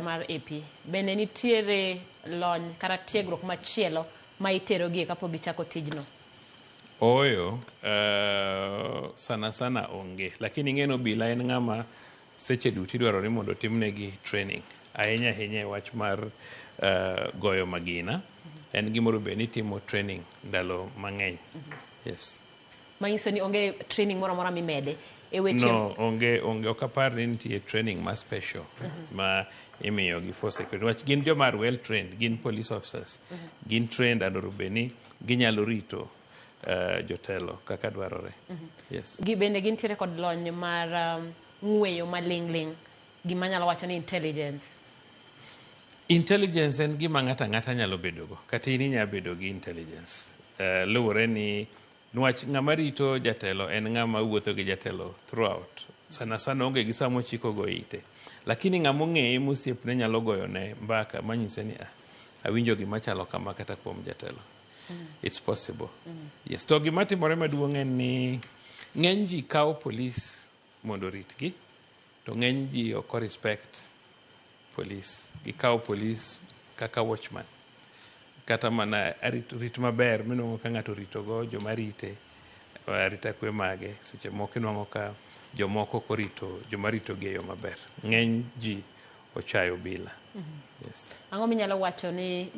mar AP bende nitiere lony kata tiegruok machielo ma iterogie kapok gichako tijno? Oyo, sana sana onge, lakini ng'eno obila en ng'ama seche duto idwaro ni mondo timnegi training ahinya ahinya e wach mar goyo magina. En gimoro be ni timo training ndalo mang'eny. Yes. Manyiso ni onge training moro amora mimede e weche? No, onge ok apar ni nitie training ma special ma imiyo gi for security. Wach gin joma well trained, gin police officers. Gin trained adoro be ni ginyalo rito jotelo kaka dwarore. Yes. Bende gintiere kod lony mar ng'weyo maling' gima nyalo wacho ni intelligence. Intelligence en gima ng'ata ng'ata nyalo bedogo, kata in inyalo bedo gi intelligence. Luwore ni nwach ng'ama rito jatelo en ng'ama wuotho gi jatelo throughout. Sana sana onge gi samo chiko go ite. Lakini ng'ama ong'eye mosiepne nyalo goyone mbaka manyise ni awinjo gima chalo kama kata kuom jatelo. It's possible. Yes. To gima timore maduong' en ni ng'eny ji kawo polis mondo ritgi, to ng'eny ji ok respect police. Gikawo police kaka watchman. Kata mana rit maber minwang'o ka ng'ato ritogo joma rite, arita kwe mage, seche moko inwang'o ka jomoko korito joma rito gi e yo maber. Ng'eny ji ochayo obila. Yes. Ang'o minyalo wacho ni